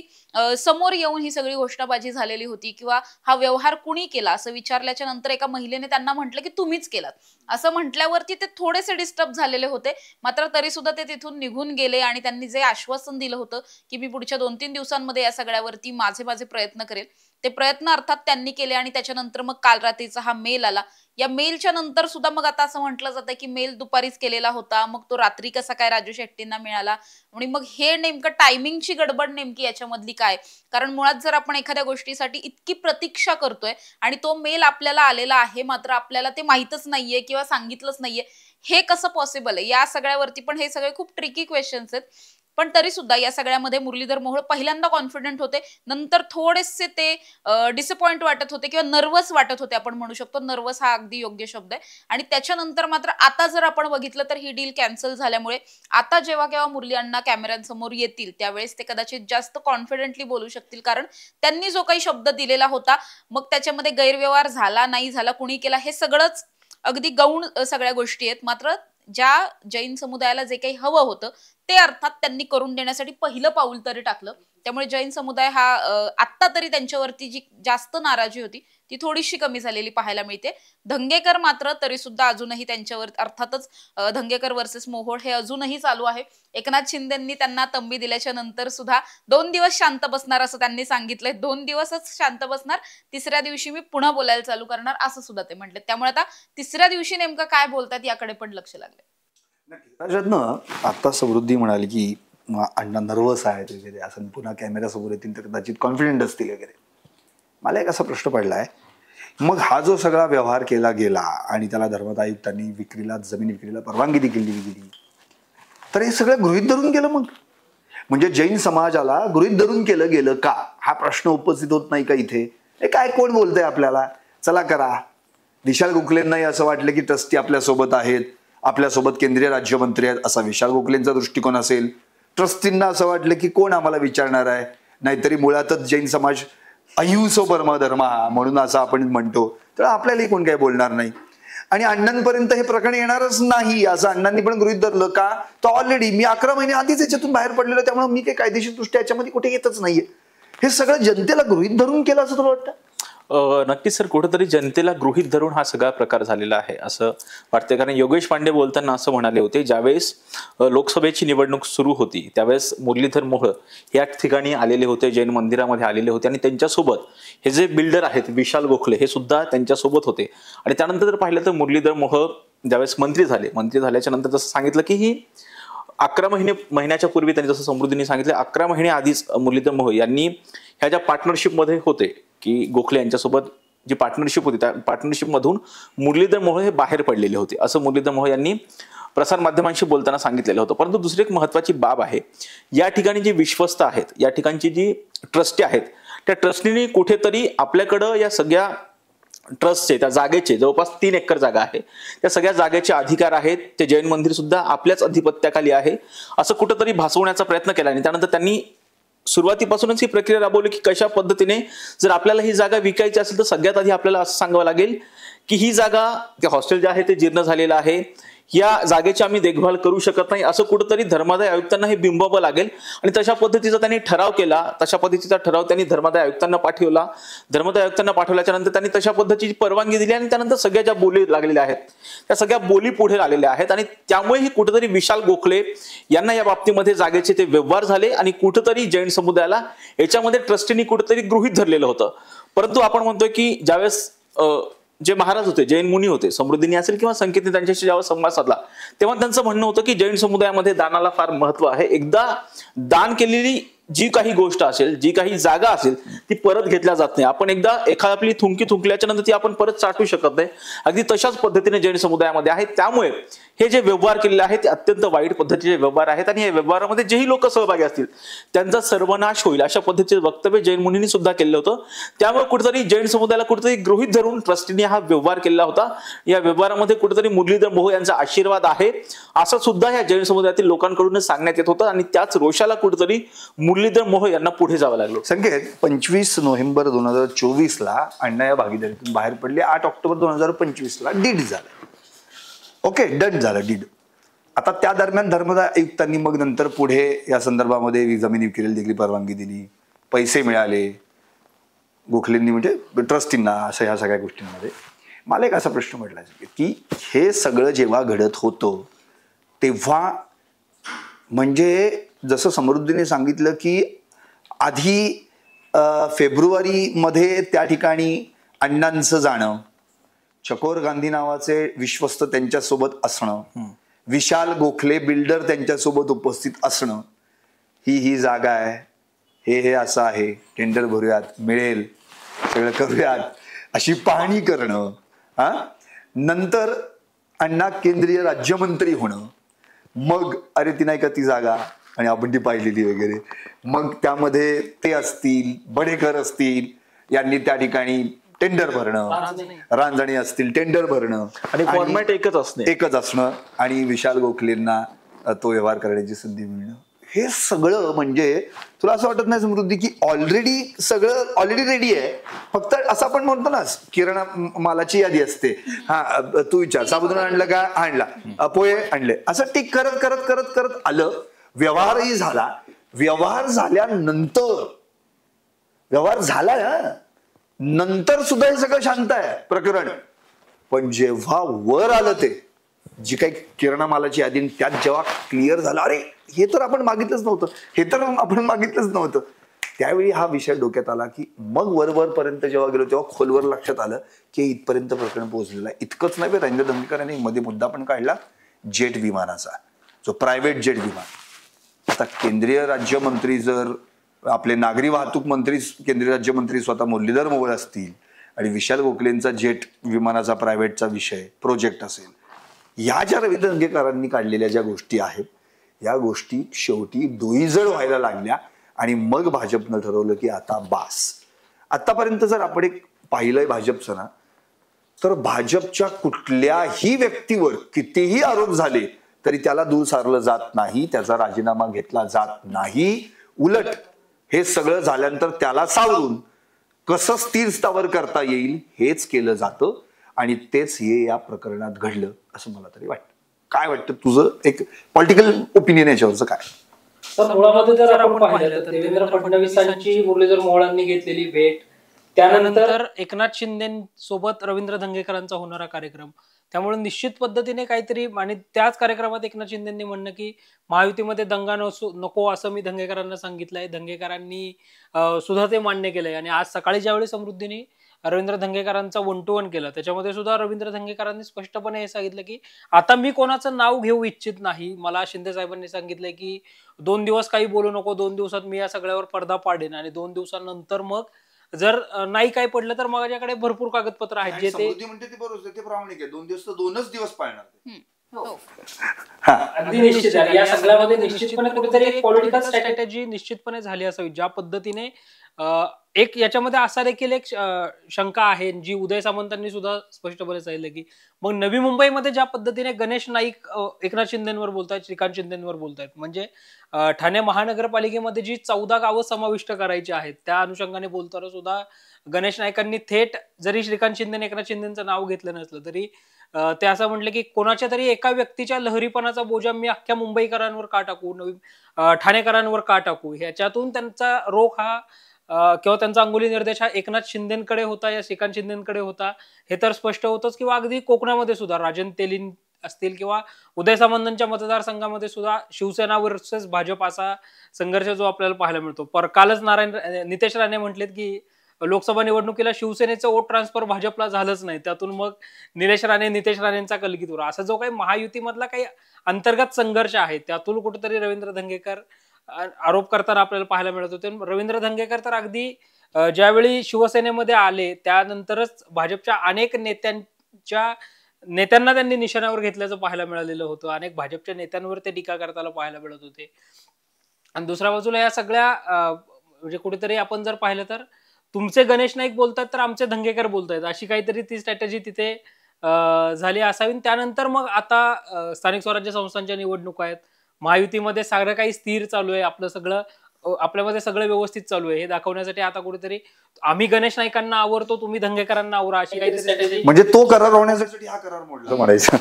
समोर येऊन ही सगळी घोषणाबाजी झालेली होती किंवा हा व्यवहार कुणी केला असं विचारल्याच्या नंतर एका महिलेने त्यांना म्हटलं की तुम्हीच केलात असं म्हटल्यावरती ते थोडेसे डिस्टर्ब झालेले होते. मात्र तरी सुद्धा ते तिथून निघून गेले आणि त्यांनी जे आश्वासन दिलं होतं की मी पुढच्या 2-3 दिवसांमध्ये या सगळ्यावरती माझे प्रयत्न करेल, ते प्रयत्न अर्थात त्यांनी केले. आणि त्याच्यानंतर मग काल रात्रीचा हा मेल आला. या मेलच्या नंतर सुद्धा मग आता असं म्हटलं जातं की मेल दुपारीच केलेला होता, मग तो रात्री कसा काय राजू शेट्टींना मिळाला, आणि मग हे नेमकं टायमिंगची गडबड नेमकी याच्यामधली काय, कारण मुळात जर आपण एखाद्या गोष्टीसाठी इतकी प्रतीक्षा करतोय आणि तो मेल आपल्याला आलेला आहे मात्र आपल्याला ते माहीतच नाहीये किंवा सांगितलंच नाहीये, हे कसं पॉसिबल आहे, या सगळ्यावरती पण हे सगळे खूप ट्रिकी क्वेश्चन्स आहेत. पण तरी सुद्धा या सगळ्यामध्ये मुरलीधर मोहोळ पहिल्यांदा कॉन्फिडंट होते, नंतर थोडेसे ते डिसअपॉइंट वाटत होते किंवा नर्वस वाटत होते, आपण म्हणू शकतो, नर्वस हा अगदी योग्य शब्द आहे. आणि त्याच्यानंतर मात्र आता जर आपण बघितलं तर ही डील कॅन्सल झाल्यामुळे आता जेव्हा केव्हा मुरली अण्णा कॅमेऱ्यांसमोर येतील त्यावेळेस ते कदाचित जास्त कॉन्फिडेंटली बोलू शकतील, कारण त्यांनी जो काही शब्द दिलेला होता मग त्याच्यामध्ये गैरव्यवहार झाला नाही झाला, कुणी केला, हे सगळंच अगदी गौण सगळ्या गोष्टी आहेत. मात्र ज्या जैन समुदायाला जे काही हवं होतं ते अर्थात त्यांनी करून देण्यासाठी पहिलं पाऊल तरी टाकलं. त्यामुळे जैन समुदाय हा आत्ता तरी त्यांच्यावरती जी जास्त नाराजी होती ती थोडीशी कमी झालेली पाहायला मिळते. धंगेकर मात्र तरी सुद्धा अजूनही त्यांच्यावर अर्थातच धंगेकर वर्सेस मोहोळ हे अजूनही चालू आहे. एकनाथ शिंदेंनी त्यांना तंबी दिल्याच्या नंतर सुद्धा 2 दिवस शांत बसणार असं त्यांनी सांगितलंय, 2 दिवसच शांत बसणार, 3ऱ्या दिवशी मी पुन्हा बोलायला चालू करणार असं सुद्धा ते म्हटले. त्यामुळे आता 3ऱ्या दिवशी नेमकं काय बोलतात याकडे पण लक्ष लागले. आता समृद्धी म्हणाली की अण्णा नर्वस आहेत वगैरे, असं पुन्हा कॅमेरा समोर येतील तर कदाचित कॉन्फिडेंट असतील वगैरे. मला एक असा प्रश्न पडलाय, मग हा जो सगळा व्यवहार केला गेला आणि त्याला धर्मादाय आयुक्तांनी जमीन विक्रीला परवानगी देखील दिली गेली, तर हे सगळं गृहीत धरून केलं, मग म्हणजे जैन समाजाला गृहीत धरून केलं गेलं का, हा प्रश्न उपस्थित होत नाही का इथे? हे काय कोण बोलतंय आपल्याला, चला करा. विशाल गोखलेंनाही असं वाटलं की ट्रस्टी आपल्यासोबत आहेत, आपल्यासोबत केंद्रीय राज्यमंत्री आहेत असा विशाल गोखलेंचा दृष्टिकोन असेल. ट्रस्टींना असं वाटलं की कोण आम्हाला विचारणार आहे, नाहीतरी मुळातच जैन समाज अहिंसो परम धर्म म्हणून असं आपण म्हणतो, तर आपल्यालाही कोण काय बोलणार नाही. आणि अण्णांपर्यंत हे प्रकरण येणारच नाही असं अण्णांनी पण गृहीत धरलं का, तर ऑलरेडी मी 11 महिने आधीच याच्यातून बाहेर पडलेलो, त्यामुळे मी काही कायदेशीर दृष्ट्या याच्यामध्ये कुठे येतच नाहीये. हे सगळं जनतेला गृहीत धरून केलं असं तुला वाटतं? नक्कीच सर, कुठेतरी जनतेला गृहीत धरून हा सगळा प्रकार झालेला आहे असं वाटतं. कारण योगेश पांडे बोलताना असं म्हणाले होते, ज्यावेळेस लोकसभेची निवडणूक सुरू होती त्यावेळेस मुरलीधर मोहोळ या ठिकाणी आलेले होते, जैन मंदिरामध्ये आलेले होते आणि त्यांच्यासोबत हे जे बिल्डर आहेत विशाल गोखले हे सुद्धा त्यांच्यासोबत होते. आणि त्यानंतर जर पाहिलं तर मुरलीधर मोहोळ ज्यावेळेस मंत्री झाल्याच्या नंतर जसं सांगितलं की ही 11 महिन्याच्या पूर्वी त्यांनी, जसं समृद्धीने सांगितलं, 11 महिने आधीच मुरलीधर मोहोळ यांनी ह्या ज्या पार्टनरशिपमध्ये होते की गोखले यांच्यासोबत जी पार्टनरशिप होती त्या पार्टनरशिप मधून मुरलीधर मोहोळ हे बाहेर पडलेले होते असं मुरलीधर मोहोळ यांनी प्रसार माध्यमांशी बोलताना सांगितलेलं होतं. परंतु दुसरी एक महत्वाची बाब आहे, या ठिकाणी जी विश्वस्त आहेत, या ठिकाणची जी ट्रस्टी आहेत, त्या ट्रस्टीने कुठेतरी आपल्याकडं या सगळ्या ट्रस्टचे, त्या जागेचे जवळपास 3 एकर जागा आहे, त्या सगळ्या जागेचे अधिकार आहेत, ते जैन मंदिर सुद्धा आपल्याच अधिपत्याखाली आहे असं कुठंतरी भासवण्याचा प्रयत्न केला. आणि त्यानंतर त्यांनी सुरुवातीपासूनच ही प्रक्रिया राबवली की कशा पद्धतीने जर आपल्याला ही जागा विकायची असेल तर सगळ्यात आधी आपल्याला असं सांगावं लागेल की ही जागा, ते हॉस्टेल जे आहे ते जीर्ण झालेलं आहे, या जागेची आम्ही देखभाल करू शकत नाही असं कुठंतरी धर्मादाय आयुक्तांना हे बिंबवावं लागेल. आणि तशा पद्धतीचा त्यांनी ठराव केला, तशा पद्धतीचा ठराव त्यांनी धर्मादाय आयुक्तांना पाठवला. धर्मादाय आयुक्तांना पाठवल्याच्या नंतर त्यांनी तशा पद्धतीची परवानगी दिली आणि त्यानंतर सगळ्या ज्या बोली लागलेल्या आहेत त्या सगळ्या बोली पुढे आलेल्या आहेत. आणि त्यामुळे ही कुठेतरी विशाल गोखले यांना या बाबतीमध्ये जागेचे ते व्यवहार झाले आणि कुठेतरी जैन समुदायाला याच्यामध्ये ट्रस्टींनी कुठेतरी गृहीत धरलेलं होतं. परंतु आपण म्हणतोय की ज्यावेळेस जे महाराज होते, जैन मुनी होते, समृद्धीनी असेल किंवा संकेतने त्यांच्याशी जेव्हा संवाद साधला तेव्हा त्यांचं म्हणणं होतं की जैन समुदायामध्ये दानाला फार महत्व आहे, एकदा दान केलेली जी काही गोष्ट असेल, जी काही जागा असेल ती परत घेतल्या जात नाही. आपण एकदा एखादी आपली थुंकी थुंकल्याच्या नंतर ती आपण परत साठवू शकत नाही. अगदी तशाच पद्धतीने जैन समुदायामध्ये आहे. त्यामुळे हे जे व्यवहार केलेले आहेत ते अत्यंत वाईट पद्धतीचे व्यवहार आहेत आणि या व्यवहारामध्ये जेही लोक सहभागी असतील त्यांचा सर्वनाश होईल अशा पद्धतीचे वक्तव्य जैन मुनींनी सुद्धा केलं होतं. त्यामुळे कुठेतरी जैन समुदायाला कुठेतरी गृहीत धरून ट्रस्टीने हा व्यवहार केला होता. या व्यवहारामध्ये कुठेतरी मुरलीधर मोहोळ यांचा आशीर्वाद आहे असं सुद्धा या जैन समुदायातील लोकांकडून सांगण्यात येत होतं आणि त्याच रोषाला कुठेतरी मुरलीधर मोहोळ यांना पुढे जावं लागलं. संकेत, 25 नोव्हेंबर 2024 अण्णा या भागीदारीतून बाहेर पडले. 8 ऑक्टोबर 2025 डीड झालं. ओके, डन झालं डीड. आता त्या दरम्यान धर्मदाय आयुक्तांनी मग नंतर पुढे या संदर्भामध्ये जमीन विक्रीला देखील परवानगी दिली, पैसे मिळाले गोखलेंनी म्हणजे ट्रस्टींना, असं ह्या सगळ्या गोष्टींमध्ये. मला एक असा प्रश्न म्हटला की हे सगळं जेव्हा घडत होतं तेव्हा म्हणजे जसं समृद्धीने सांगितलं की आधी फेब्रुवारीमध्ये त्या ठिकाणी अण्णांचं जाणं, चकोर गांधी नावाचे विश्वस्त त्यांच्यासोबत असणं, विशाल गोखले बिल्डर त्यांच्यासोबत उपस्थित असणं, ही जागा आहे, हे असं आहे, टेंडर भरूयात, मिळेल, सगळं करूयात अशी पाहणी करणं, नंतर अण्णा केंद्रीय राज्यमंत्री होणं, मग अरे ती नाही का ती जागा आणि आपण ती पाहिलेली वगैरे, मग त्यामध्ये ते असतील, बडेकर असतील, यांनी त्या ठिकाणी टेंडर भरणं, रांजणे असतील टेंडर भरणं आणि फॉर्मॅट एकच असणं आणि विशाल गोखलेंना तो व्यवहार करण्याची संधी मिळणं, हे सगळं म्हणजे तुला असं वाटत नाही समृद्धी की ऑलरेडी रेडी आहे, फक्त असं आपण म्हणतो ना किराणा मालाची यादी असते, हा तू विचार साबुदाणा आणलं का, आणला, पोहे आणले, असं टिक करत करत करत करत आलं, व्यवहारही झाला. व्यवहार झाल्यानंतर व्यवहार झाला नंतर सुद्धा हे सगळं शांत आहे प्रकरण. पण जेव्हा वर आलं ते जी काही किराणा मालाची यादी त्यात जेव्हा क्लिअर झालं, अरे हे तर आपण मागितलंच नव्हतं, त्यावेळी हा विषय डोक्यात आला की मग वरपर्यंत जेव्हा गेलो तेव्हा खोलवर लक्षात आलं की इथपर्यंत प्रकरण पोहोचलेलं आहे. इतकंच नाही, रवींद्र धंगेकर यांनी मध्ये मुद्दा पण काढला जेट विमानाचा, जो प्रायव्हेट जेट विमान. आता केंद्रीय राज्यमंत्री जर आपले नागरी वाहतूक मंत्री केंद्रीय राज्यमंत्री स्वतः मुरलीधर मोहोळ असतील आणि विशाल गोखलेंचा जेट विमानाचा प्रायव्हेटचा विषय प्रोजेक्ट असेल, या ज्या रवींद्र धंगेकरांनी काढलेल्या ज्या गोष्टी आहेत या गोष्टी शेवटी डोईजड व्हायला लागल्या आणि मग भाजपनं ठरवलं की आता बास. आतापर्यंत जर आपण एक पाहिलंय भाजपचं ना, तर भाजपच्या कुठल्याही व्यक्तीवर कितीही आरोप झाले तरी त्याला दूर सारलं जात नाही, त्याचा राजीनामा घेतला जात नाही. उलट हे सगळं झाल्यानंतर त्याला सावरून कसं स्थिर स्थावर करता येईल हेच केलं जातं आणि तेच हे या प्रकरणात घडलं असं मला तरी वाटतं. काय वाटतं तुझं एक पॉलिटिकल ओपिनियन याच्यावरचं काय? तर मुळामध्ये जर आपण पाहिलं तर देवेंद्र फडणवीसांची मुरलीधर मोहोळांनी घेतलेली भेट, त्यानंतर एकनाथ शिंदे सोबत रवींद्र धंगेकरांचा होणारा कार्यक्रम, त्यामुळे निश्चित पद्धतीने काहीतरी, आणि त्याच कार्यक्रमात एकनाथ शिंदेंनी म्हणणं की महायुतीमध्ये दंगा नको असं मी धंगेकरांना सांगितलंय, धंगेकरांनी सुद्धा ते मान्य केलंय. आणि आज सकाळी ज्यावेळी समृद्धीने रवींद्र धंगेकरांचा 1 to 1 केलं त्याच्यामध्ये सुद्धा रवींद्र धंगेकरांनी स्पष्टपणे हे सांगितलं की आता मी कोणाचं नाव घेऊ इच्छित नाही. मला शिंदे साहेबांनी सांगितलंय की 2 दिवस काही बोलू नको, 2 दिवसात मी या सगळ्यावर पडदा पाडेन आणि 2 दिवसानंतर मग जर नाही काही पडलं तर माझ्याकडे भरपूर कागदपत्र आहेत जे ते म्हणते ते बरोबर, ते प्रामाणिक आहे. 2 दिवस तर 2च दिवस पाळणार. अगदी निश्चित आहे. या सगळ्यामध्ये निश्चितपणे कुठेतरी एक पॉलिटिकल स्ट्रॅटेजी निश्चितपणे झाली असावी, ज्या पद्धतीने एक याच्यामध्ये असा देखील एक शंका आहे जी उदय सामंतांनी सुद्धा स्पष्टपणे सांगितलं की मग नवी मुंबईमध्ये ज्या पद्धतीने गणेश नाईक एकनाथ शिंदेंवर बोलतायत, श्रीकांत शिंदेंवर बोलतायत, म्हणजे ठाणे महानगरपालिकेमध्ये जी 14 गावं समाविष्ट करायची आहेत त्या अनुषंगाने बोलताना सुद्धा गणेश नाईकांनी थेट, जरी श्रीकांत शिंदे एकनाथ शिंदेचं नाव घेतलं नसलं तरी ते असं म्हटलं की कोणाच्या तरी एका व्यक्तीच्या लहरीपणाचा बोजा मी अख्ख्या मुंबईकरांवर का टाकू, ठाणेकरांवर का टाकू. ह्याच्यातून त्यांचा रोख हा किंवा त्यांचा अंगुली निर्देश हा एकनाथ शिंदेकडे होता या श्रीकांत शिंदेकडे होता हे तर स्पष्ट होतच. किंवा अगदी कोकणामध्ये सुद्धा राजन तेलीन असतील किंवा उदय सामंतांच्या मतदारसंघामध्ये सुद्धा शिवसेना वर्सेस भाजप असा संघर्ष जो आपल्याला पाहायला मिळतो. कालच नितेश राणे म्हटलेत की लोकसभा निवडणुकीला शिवसेनेचं वोट ट्रान्सफर भाजपला झालंच नाही, त्यातून मग नितेश राणेंचा कलगीतुरा, असा जो काही महायुतीमधला काही अंतर्गत संघर्ष आहे त्यातून कुठेतरी रवींद्र धंगेकर आरोप करताना आपल्याला पाहायला मिळत होते. रवींद्र धंगेकर तर अगदी ज्यावेळी शिवसेनेमध्ये आले त्यानंतरच भाजपच्या अनेक नेत्यांना त्यांनी निशाण्यावर घेतल्याचं पाहायला मिळालेलं होतं. अनेक भाजपच्या नेत्यांवर ते टीका करताना पाहायला मिळत होते. आणि दुसऱ्या बाजूला या सगळ्या म्हणजे कुठेतरी आपण जर पाहिलं तर तुमचे गणेश नाईक बोलतात तर आमचे धंगेकर बोलतायत, अशी काहीतरी ती स्ट्रॅटेजी तिथे झाली असावी. त्यानंतर मग आता स्थानिक स्वराज्य संस्थांच्या निवडणुका आहेत, महायुतीमध्ये सगळं काही स्थिर चालू आहे, आपलं सगळं आपल्यामध्ये सगळं व्यवस्थित चालू आहे हे दाखवण्यासाठी आता कुठेतरी आम्ही गणेश नाईकांना आवरतो, तुम्ही धंगेकरांना आवरा, अशी काहीतरी स्ट्रॅटेजी. म्हणजे तो करार होण्यासाठी हा करार मोडला म्हणायचं.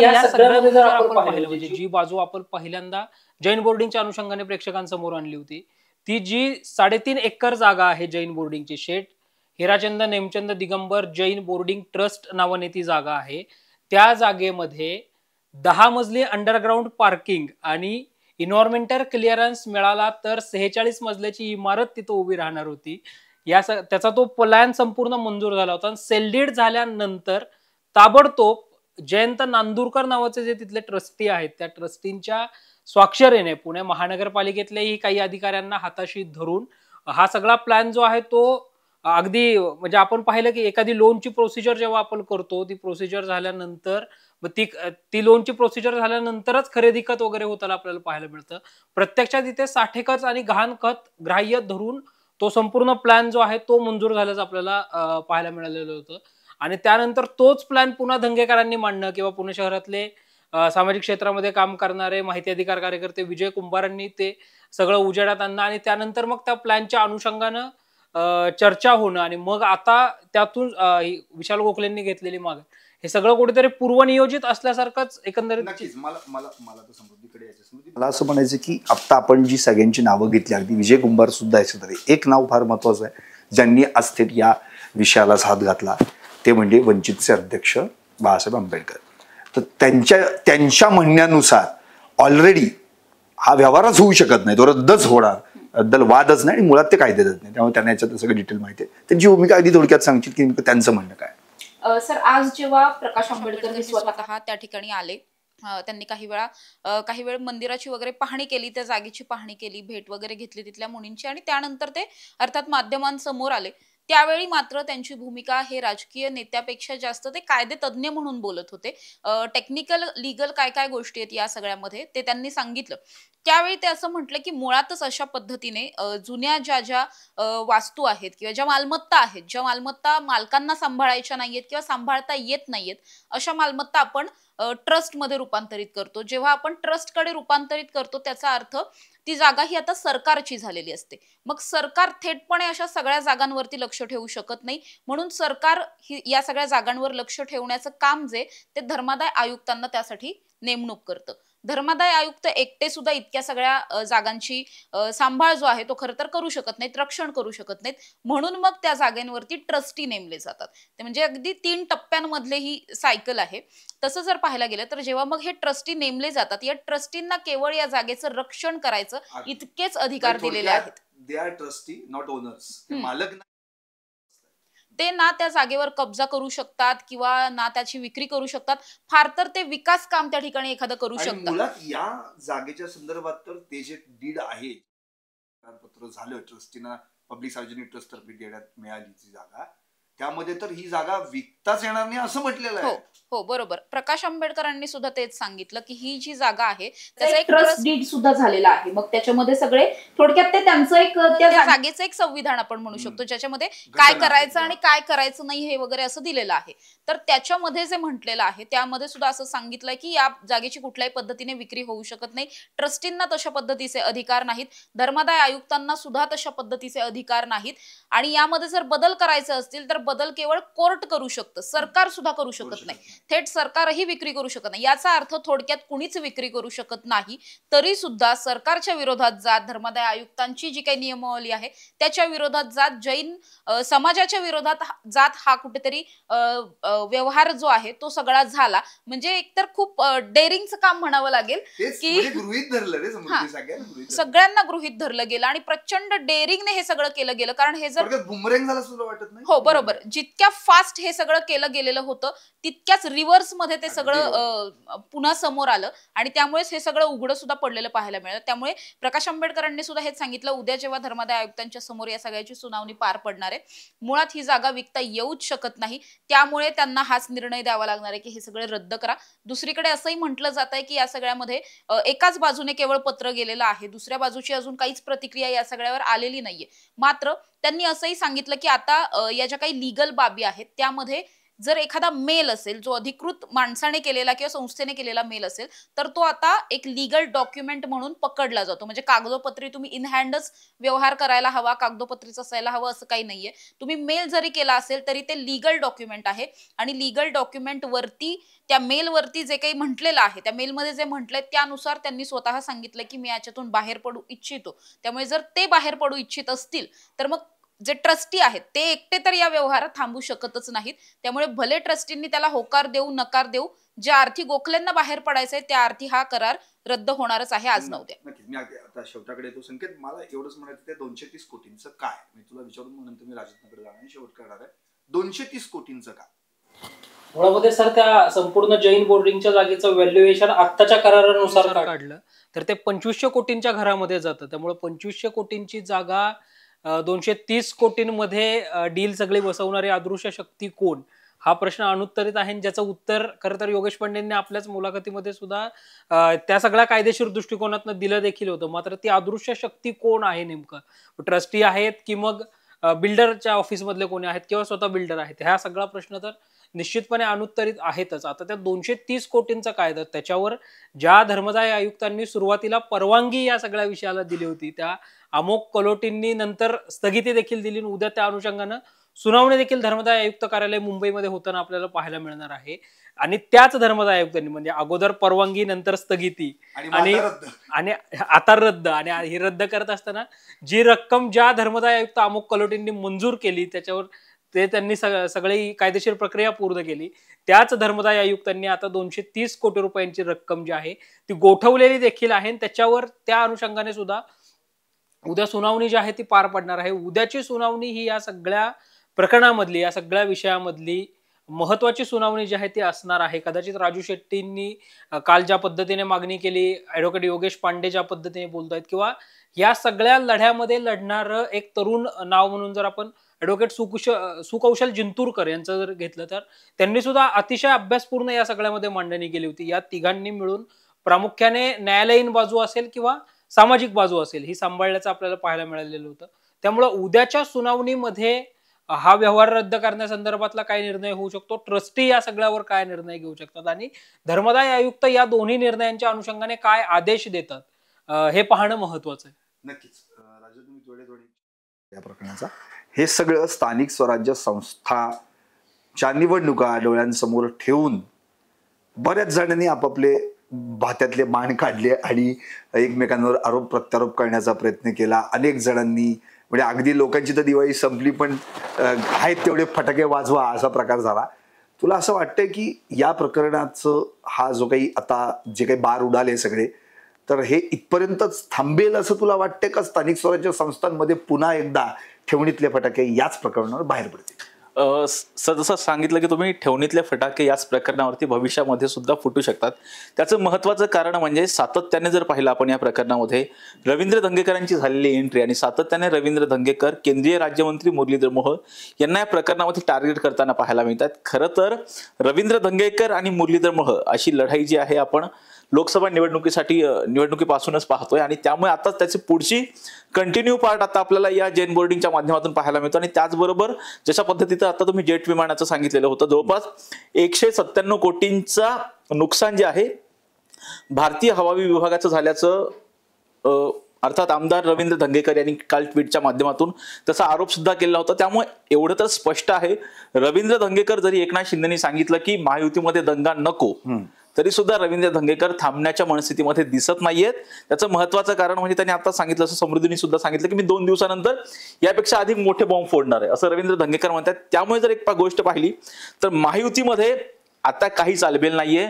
या सगळ्यामध्ये जर आपण पाहिलं म्हणजे जी बाजू आपण पहिल्यांदा जैन बोर्डिंगच्या अनुषंगाने प्रेक्षकांसमोर आणली होती, ती जी 3.5 एकर जागा आहे जैन बोर्डिंगची, शेठ हिराचंद नेमचंद दिगंबर जैन बोर्डिंग ट्रस्ट नावाने ती जागा आहे. त्या जागेमध्ये 10 मजली अंडरग्राऊंड पार्किंग आणि इन्व्हायरमेंटल क्लिअरन्स मिळाला तर 46 मजल्याची इमारत तिथं उभी राहणार होती. त्याचा तो प्लॅन संपूर्ण मंजूर झाला होता. सेलडीड झाल्यानंतर ताबडतोब जयंत नांदुरकर नावाचे जे तिथले ट्रस्टी आहेत त्या ट्रस्टींच्या स्वाक्षरीने पुणे महानगरपालिकेतल्याही काही अधिकाऱ्यांना हाताशी धरून हा सगळा प्लॅन जो आहे तो अगदी म्हणजे आपण पाहिलं की एखादी लोनची प्रोसिजर जेव्हा आपण करतो ती प्रोसिजर झाल्यानंतर ती लोनची प्रोसिजर झाल्यानंतरच खरेदी खत वगैरे होताना आपल्याला पाहायला मिळतं. प्रत्यक्षात इथे साठेखत आणि गहाण खत ग्राह्य धरून तो संपूर्ण प्लॅन जो आहे तो मंजूर झाल्याचं आपल्याला पाहायला मिळालेलं होतं. आणि त्यानंतर तोच प्लॅन पुन्हा धंगेकरांनी मांडणं किंवा पुणे शहरातले सामाजिक क्षेत्रामध्ये काम करणारे माहिती अधिकार कार्यकर्ते विजय कुंभारांनी ते सगळं उजेडात आणणं आणि त्यानंतर मग त्या प्लॅनच्या अनुषंगानं चर्चा होणं आणि मग आता त्यातून विशाल गोखलेंनी घेतलेली मागणी हे सगळं कुठेतरी पूर्वनियोजित असल्यासारखंच एकंदरीत. नक्कीच मला तर समृद्धीकडे यायचं. मला असं म्हणायचं की आता आपण जी सगळ्यांची नावं घेतली अगदी विजय कुंभार सुद्धा याच्यात एक नाव फार महत्वाचं आहे ज्यांनी आज थेट या विषयालाच हात घातला, ते म्हणजे वंचितचे अध्यक्ष बाळासाहेब आंबेडकर. तर त्यांच्या म्हणण्यानुसार ऑलरेडी हा व्यवहारच होऊ शकत नाही, तो रद्दच होणार, बद्दल वादच नाही आणि मुळात ते कायदेच नाही. त्यामुळे त्यांना याच्यात सगळं डिटेल माहिती आहे. त्यांची भूमिका अगदी थोडक्यात सांगशील की त्यांचं म्हणणं काय? सर, आज जेव्हा प्रकाश आंबेडकर हे स्वतः त्या ठिकाणी आले, त्यांनी काही वेळ मंदिराची वगैरे पाहणी केली, त्या जागेची पाहणी केली, भेट वगैरे घेतली तिथल्या मुलींची आणि त्यानंतर ते अर्थात माध्यमांसमोर आले. त्यावेळी मात्र त्यांची भूमिका हे राजकीय नेत्यापेक्षा जास्त ते कायदे तज्ज्ञ म्हणून बोलत होते. टेक्निकल लीगल काय काय गोष्टी आहेत या सगळ्यामध्ये ते त्यांनी सांगितलं. त्यावेळी ते असं म्हटलं की मुळातच अशा पद्धतीने जुन्या ज्या वास्तू आहेत किंवा ज्या मालमत्ता आहेत, ज्या मालमत्ता मालकांना सांभाळायच्या नाहीयेत किंवा सांभाळता येत नाहीयेत, अशा मालमत्ता आपण ट्रस्ट मध्ये रूपांतरित करतो. जेव्हा आपण ट्रस्टकडे रूपांतरित करतो त्याचा अर्थ ती जागा ही आता सरकारची झालेली असते. मग सरकार थेटपणे अशा सगळ्या जागांवरती लक्ष ठेवू शकत नाही. म्हणून सरकार या सगळ्या जागांवर लक्ष ठेवण्याचं काम जे ते धर्मादाय आयुक्तांना त्यासाठी नेमणूक करतं. धर्मादाय आयुक्त एकटे सुद्धा इतक्या सगळ्या जागांची सांभाळ जो आहे तो खरं तर करू शकत नाहीत, रक्षण करू शकत नाहीत. म्हणून मग त्या जागांवरती ट्रस्टी नेमले जातात. ते म्हणजे अगदी 3 टप्प्यांमधले ही सायकल आहे. तसं जर पाहायला गेलं तर जेव्हा मग हे ट्रस्टी नेमले जातात, या ट्रस्टींना केवळ या जागेचं रक्षण करायचं इतकेच अधिकार दिलेले आहेत. They are trustee not owners. मालक ते ना त्या जागेवर कब्जा करू शकतात किंवा ना त्याची विक्री करू शकतात, फार तर ते विकास काम त्या ठिकाणी एखादं करू शकतात. मुळात या जागेच्या संदर्भात तर ते जे डीड आहे पत्र झालं ट्रस्टीना पब्लिक सार्वजनिक ट्रस्ट तर्फे देण्यात मिळाली ती जागा, त्यामध्ये तर ही जागा विकताच येणार नाही असं म्हटलेलं आहे. हो बरोबर. प्रकाश आंबेडकरांनी सुद्धा तेच सांगितलं की ही जी जागा आहे त्याचा एक ट्रस्ट डीड सुद्धा झालेला आहे. मग त्याच्यामध्ये सगळे थोडक्यात ते त्यांचं एक त्या जागेचं एक संविधान आपण म्हणू शकतो ज्याच्यामध्ये काय करायचं आणि काय करायचं नाही हे वगैरे असं दिलेलं आहे. तर त्याच्यामध्ये जे म्हटलेलं आहे त्यामध्ये सुद्धा असं सांगितलंय की या जागेची कुठल्याही पद्धतीने विक्री होऊ शकत नाही. ट्रस्टींना तशा पद्धतीचे अधिकार नाहीत, धर्मादाय आयुक्तांना सुद्धा तशा पद्धतीचे अधिकार नाहीत. आणि यामध्ये जर बदल करायचे असतील तर बदल केवळ कोर्ट करू शकतं, सरकार सुद्धा करू शकत नाही. थेट सरकारही विक्री करू शकत नाही. याचा अर्थ थोडक्यात कुणीच विक्री करू शकत नाही. तरी सुद्धा सरकारच्या विरोधात जात, धर्मादाय आयुक्तांची जी काही नियमावली आहे त्याच्या विरोधात जात, जैन समाजाच्या विरोधात जात हा कुठेतरी व्यवहार जो आहे तो सगळा झाला. म्हणजे एकतर खूप डेअरिंगचं काम म्हणावं लागेल की सगळ्यांना गृहीत धरलं गेलं आणि प्रचंड डेअरिंगने हे सगळं केलं गेलं. कारण हे जर बुमरँग झालं सुद्धा वाटत नाही. हो बरोबर बरोबर. जितक्या फास्ट हे सगळं केलं गेलेलं होतं तितक्याच रिव्हर्स मध्ये ते सगळं पुन्हा समोर आलं आणि त्यामुळेच हे सगळं उघडं सुद्धा पडलेलं पाहायला मिळालं. त्यामुळे प्रकाश आंबेडकरांनी सुद्धा हेच सांगितलं, उद्या जेव्हा धर्मादाय आयुक्तांच्या समोर या सगळ्याची सुनावणी पार पडणार आहे, मुळात ही जागा विकता येऊच शकत नाही, त्यामुळे त्यांना हाच निर्णय द्यावा लागणार आहे की हे सगळं रद्द करा. दुसरीकडे असंही म्हटलं जात आहे की या सगळ्यामध्ये एकाच बाजूने केवळ पत्र गेलेलं आहे, दुसऱ्या बाजूची अजून काहीच प्रतिक्रिया या सगळ्यावर आलेली नाहीये. मात्र त्यांनी असंही सांगितलं की आता या ज्या काही लीगल बाबी आहेत त्यामध्ये जर एखादा मेल असेल, जो अधिकृत माणसाने केलेला किंवा संस्थेने केलेला मेल असेल, तर तो आता एक लीगल डॉक्युमेंट म्हणून पकडला जातो. म्हणजे कागदोपत्री तुम्ही इन हँडच व्यवहार करायला हवा, कागदोपत्रीच असायला हवं असं काही नाहीये. तुम्ही मेल जरी केला असेल तरी ते लीगल डॉक्युमेंट आहे आणि लीगल डॉक्युमेंट वरती, त्या मेल वरती जे काही म्हटलेलं आहे, त्या मेलमध्ये जे म्हटलंय त्यानुसार त्यांनी स्वतः सांगितलं की मी याच्यातून बाहेर पडू इच्छितो. त्यामुळे जर ते बाहेर पडू इच्छित असतील तर मग जे ट्रस्टी आहेत ते एकटे तर या व्यवहारात थांबू शकतच नाहीत. त्यामुळे भले ट्रस्टींनी त्याला होकार देऊ नकार देऊ, ज्या अर्थी गोखलेंना बाहेर पडायचंय त्या अर्थी हा करार रद्द होणारच आहे आज न उद्या. नक्कीच. मी आता शेवटाकडे येतो. संकेत, मला एवढंच म्हणायचं, ते 230 कोटींचं काय, मी तुला विचारून मग नंतर मी राजनाकडे जाणार आणि शेवट करणार आहे. 230 कोटींचं काय? मुळामध्ये सर त्या संपूर्ण जैन बोर्डिंगच्या जागेचं व्हॅल्युएशन आत्ताच्या करारानुसार काढलं तर ते 2500 कोटींच्या घरामध्ये जातं. त्यामुळे 2500 कोटींची जागा 230 कोटींमध्ये डील सगळी बसवणारी अदृश्य शक्ती कोण, हा प्रश्न अनुत्तरित आहे, ज्याचं उत्तर खरं तर योगेश पांडेंनी आपल्याच मुलाखतीमध्ये सुद्धा त्या सगळ्या कायदेशीर दृष्टिकोनातून दिलं देखील होतं. मात्र ती अदृश्य शक्ती कोण आहे नेमकं, ट्रस्टी आहेत की मग बिल्डरच्या ऑफिसमधले कोणी आहेत किंवा स्वतः बिल्डर आहेत, हा सगळा प्रश्न तर निश्चितपणे अनुत्तरित आहेतच. आता त्या 230 कोटींचं काय, तर त्याच्यावर ज्या धर्मदाय आयुक्तांनी सुरुवातीला परवानगी या सगळ्या विषयाला दिली होती, त्या अमोक कलोटींनी नंतर स्थगिती देखील दिली. उद्या त्या अनुषंगानं सुनावणी देखील धर्मदाय आयुक्त कार्यालय मुंबईमध्ये होताना आपल्याला पाहायला मिळणार आहे. आणि त्याच धर्मदाय आयुक्तांनी, म्हणजे अगोदर परवानगी नंतर स्थगिती आणि आता रद्द, आणि ही रद्द करत असताना जी रक्कम ज्या धर्मदाय आयुक्त अमोक कलोटींनी मंजूर केली त्याच्यावर ते त्यांनी सगळी कायदेशीर प्रक्रिया पूर्ण केली, त्याच धर्मदाय आयुक्तांनी आता 230 कोटी रुपयांची रक्कम जी आहे ती गोठवलेली देखील आहे. त्याच्यावर त्या अनुषंगाने सुद्धा उद्या सुनावणी जी आहे ती पार पडणार आहे. उद्याची सुनावणी ही या सगळ्या प्रकरणामधली, या सगळ्या विषयामधली महत्वाची सुनावणी जी आहे ती असणार आहे. कदाचित राजू शेट्टींनी काल ज्या पद्धतीने मागणी केली, ऍडव्होकेट योगेश पांडे ज्या पद्धतीने बोलतायत, किंवा या सगळ्या लढ्यामध्ये लढणारं एक तरुण नाव म्हणून जर आपण ऍडव्होकेट सुकौशल जिंतूरकर यांचं जर घेतलं तर त्यांनी सुद्धा अतिशय अभ्यासपूर्ण या सगळ्यामध्ये मांडणी केली होती. या तिघांनी मिळून प्रामुख्याने न्यायालयीन बाजू असेल किंवा सामाजिक बाजू असेल ही सांभाळल्याचं आपल्याला पाहायला मिळालेलं होतं. त्यामुळे उद्याच्या सुनावणीमध्ये हा व्यवहार रद्द करण्यासंदर्भातला काय निर्णय होऊ शकतो, ट्रस्टी या सगळ्यावर काय निर्णय घेऊ शकतात आणि धर्मदाय आयुक्त या दोन्ही निर्णयांच्या अनुषंगाने काय आदेश देतात, हे पाहणं महत्वाचं आहे. नक्कीच. राजा, तुम्ही थोडे या प्रकरणाचा, हे सगळं स्थानिक स्वराज्य संस्थाच्या निवडणुका डोळ्यांसमोर ठेवून बऱ्याच जणांनी आपापले भात्यातले मान काढले आणि एकमेकांवर आरोप प्रत्यारोप करण्याचा प्रयत्न केला. अनेक जणांनी, म्हणजे अगदी लोकांची तर दिवाळी संपली पण आहेत तेवढे फटाके वाजवा असा प्रकार झाला. तुला असं वाटतंय की या प्रकरणाचं हा जो काही आता जे काही बार उडाले सगळे, तर हे इथपर्यंतच थांबेल असं तुला वाटतंय का स्थानिक स्वराज्य संस्थांमध्ये पुन्हा एकदा ठेवणीतले फटाके याच प्रकरणावर बाहेर पडतील? सर, जसं सांगितलं की तुम्ही ठेवणीतले फटाके याच प्रकरणावरती भविष्यामध्ये सुद्धा फुटू शकतात. त्याचं महत्त्वाचं कारण म्हणजे सातत्याने जर पाहिलं आपण या प्रकरणामध्ये रवींद्र धंगेकरांची झालेली एंट्री आणि सातत्याने रवींद्र धंगेकर केंद्रीय राज्यमंत्री मुरलीधर मोहोळ यांना या प्रकरणामध्ये टार्गेट करताना पाहायला मिळतात. खरं तर रवींद्र धंगेकर आणि मुरलीधर मोहोळ अशी लढाई जी आहे आपण लोकसभा निवडणुकीपासूनच पाहतोय आणि त्यामुळे आता त्याची पुढची कंटिन्यू पार्ट आता आपल्याला या जैन बोर्डिंगच्या माध्यमातून पाहायला मिळतो. आणि त्याचबरोबर जशा पद्धतीचं आता तुम्ही जेट विमानाचं सांगितलेलं होतं, जवळपास 197 कोटींचा नुकसान जे आहे भारतीय हवाई विभागाचं झाल्याचं अर्थात आमदार रवींद्र धंगेकर यांनी काल ट्विटच्या माध्यमातून तसा आरोप सुद्धा केला होता. त्यामुळे एवढं तर स्पष्ट आहे, रवींद्र धंगेकर जरी एकनाथ शिंदेनी सांगितलं की महायुतीमध्ये दंगा नको, तरी सुद्धा रवींद्र धंगेकर थांबण्याच्या मनस्थितीमध्ये दिसत नाहीयेत. त्याचं महत्वाचं कारण म्हणजे त्यांनी आता सांगितलं, असं समृद्धीने सुद्धा सांगितलं की मी 2 दिवसानंतर यापेक्षा अधिक मोठे बॉम्ब फोडणार आहे, असं रवींद्र धंगेकर म्हणतात. त्यामुळे जर एक गोष्ट पाहिली तर महायुतीमध्ये आता काही चालबेल नाहीये.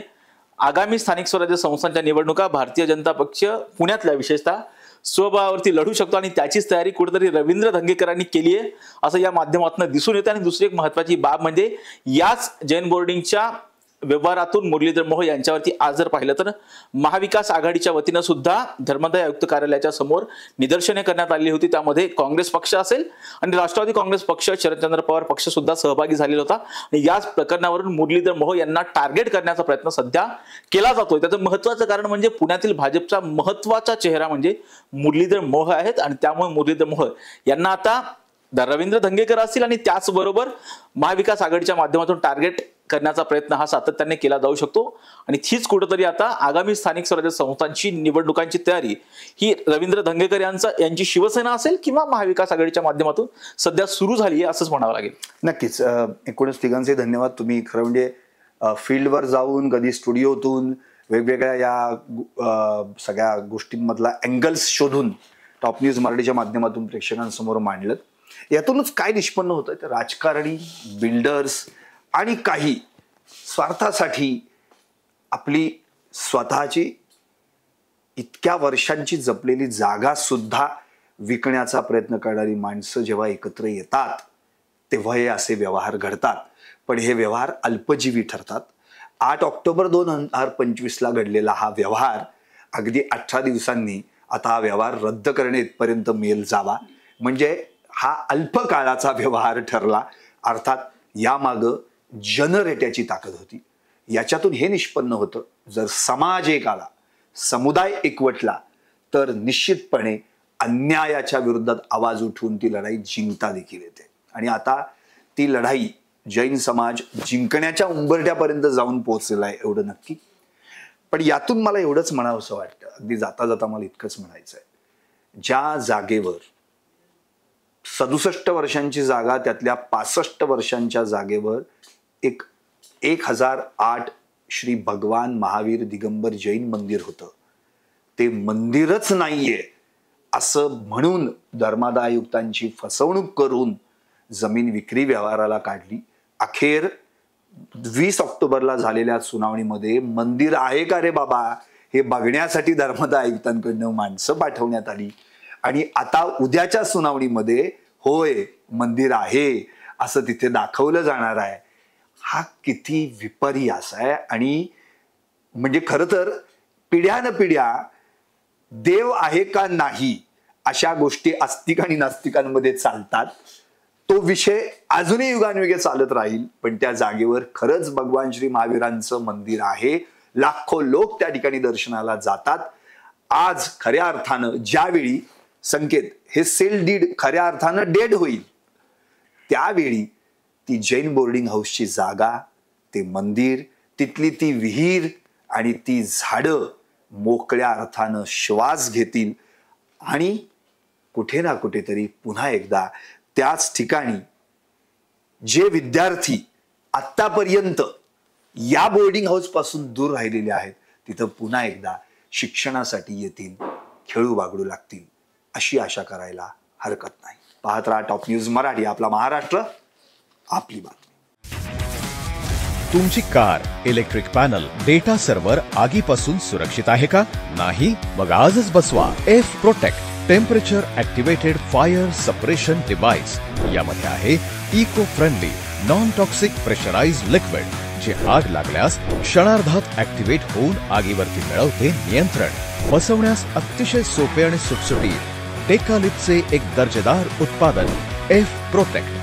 आगामी स्थानिक स्वराज्य संस्थांच्या निवडणुका भारतीय जनता पक्ष पुण्यातल्या विशेषतः स्वबळावरती लढू शकतो आणि त्याचीच तयारी कुठेतरी रवींद्र धंगेकरांनी केली आहे असं या माध्यमातून दिसून येतं. आणि दुसरी एक महत्त्वाची बाब म्हणजे याच जैन बोर्डिंगच्या व्यवहारातून मुरलीधर मोहोळ यांच्यावरती आज जर पाहिलं तर महाविकास आघाडीच्या वतीनं सुद्धा धर्मादाय आयुक्त कार्यालयाच्या समोर निदर्शने करण्यात आली होती. त्यामध्ये काँग्रेस पक्ष असेल आणि राष्ट्रवादी काँग्रेस पक्ष, शरदचंद्र पवार पक्ष सुद्धा सहभागी झालेला होता. आणि याच प्रकरणावरून मुरलीधर मोहोळ यांना टार्गेट करण्याचा प्रयत्न सध्या केला जातोय. त्याचं महत्त्वाचं कारण म्हणजे पुण्यातील भाजपचा महत्त्वाचा चेहरा म्हणजे मुरलीधर मोहोळ आहेत आणि त्यामुळे मुरलीधर मोहोळ यांना आता रवींद्र धंगेकर असतील आणि त्याचबरोबर महाविकास आघाडीच्या माध्यमातून टार्गेट करण्याचा प्रयत्न हा सातत्याने केला जाऊ शकतो. आणि हीच कुठेतरी आता आगामी स्थानिक स्वराज्य संस्थांची निवडणुकांची तयारी ही रवींद्र धंगेकर यांची शिवसेना असेल किंवा महाविकास आघाडीच्या माध्यमातून सध्या सुरू झाली आहे असंच म्हणावं लागेल. नक्कीच. एकूणच तिघांचे धन्यवाद. तुम्ही खरं म्हणजे फील्डवर जाऊन कधी स्टुडिओतून वेगवेगळ्या या सगळ्या गोष्टींमधला अँगल्स शोधून टॉप न्यूज मराठीच्या माध्यमातून प्रेक्षकांसमोर मांडलं. यातूनच काय निष्पन्न होतं तर राजकारणी, बिल्डर्स आणि काही स्वार्थासाठी आपली स्वतःची इतक्या वर्षांची जपलेली जागा सुद्धा विकण्याचा प्रयत्न करणारी माणसं जेव्हा एकत्र येतात तेव्हा हे असे व्यवहार घडतात. पण हे व्यवहार अल्पजीवी ठरतात. 8 ऑक्टोबर 2025ला घडलेला हा व्यवहार अगदी 18 दिवसांनी आता हा व्यवहार रद्द करण्यापर्यंत मेल जावा म्हणजे हा अल्प काळाचा व्यवहार ठरला. अर्थात यामागं जनरेट्याची ताकद होती. याच्यातून हे निष्पन्न होतं जर समाज एक आला, समुदाय एकवटला तर निश्चितपणे अन्यायाच्या विरोधात आवाज उठवून ती लढाई जिंकता देखील येते. आणि आता ती लढाई जैन समाज जिंकण्याच्या उंबरठ्यापर्यंत जाऊन पोहोचलेला आहे एवढं नक्की. पण यातून मला एवढंच म्हणावंसं वाटतं, अगदी जाता जाता मला इतकंच म्हणायचं आहे, ज्या जागेवर 67 वर्षांची जागा त्यातल्या 65 वर्षांच्या जागेवर 1008 श्री भगवान महावीर दिगंबर जैन मंदिर होतं ते मंदिरच नाहीये असं म्हणून धर्मादाय आयुक्तांची फसवणूक करून जमीन विक्री व्यवहाराला काढली. अखेर 20 ऑक्टोबरला झालेल्या सुनावणीमध्ये मंदिर आहे का रे बाबा हे बघण्यासाठी धर्मादाय आयुक्तांकडनं माणसं पाठवण्यात आली आणि आता उद्याच्या सुनावणीमध्ये होय मंदिर आहे असं तिथे दाखवलं जाणार आहे. हा किती विपर्यास आहे. आणि म्हणजे खरं तर पिढ्यानपिढ्या देव आहे का नाही अशा गोष्टी आस्तिक आणि नास्तिकांमध्ये चालतात. तो विषय अजूनही युगानुयुगे चालत राहील. पण त्या जागेवर खरंच भगवान श्री महावीरांचं मंदिर आहे. लाखो लोक त्या ठिकाणी दर्शनाला जातात. आज खऱ्या अर्थानं ज्यावेळी संकेत हे सेल डीड खऱ्या अर्थानं डेड होईल त्यावेळी ती जैन बोर्डिंग हाऊसची जागा, ते मंदिर, तिथली ती विहीर आणि ती झाडं मोकळ्या अर्थानं श्वास घेतील आणि कुठे ना कुठेतरी पुन्हा एकदा त्याच ठिकाणी जे विद्यार्थी आतापर्यंत या बोर्डिंग हाऊस पासून दूर राहिलेले आहेत तिथं पुन्हा एकदा शिक्षणासाठी येतील, खेळू बागडू लागतील अशी आशा करायला हरकत नाही. पाहत राहा टॉप न्यूज मराठी. आपला महाराष्ट्र, आपली बातमी. तुमची car, electric panel, data server आगीपासून सुरक्षित आहे का? नाही? मग आजच बसवा F protect temperature activated fire suppression device. यामध्ये आहे eco friendly non toxic pressurised liquid जे आग लागल्यास क्षणार्धात ऍक्टिव्हेट होऊन आगीवरती मिळवते नियंत्रण. बसवण्यास अतिशय सोपे आणि सुटसुटीत टेकालिपचे एक दर्जेदार उत्पादन एफ प्रोटेक्ट.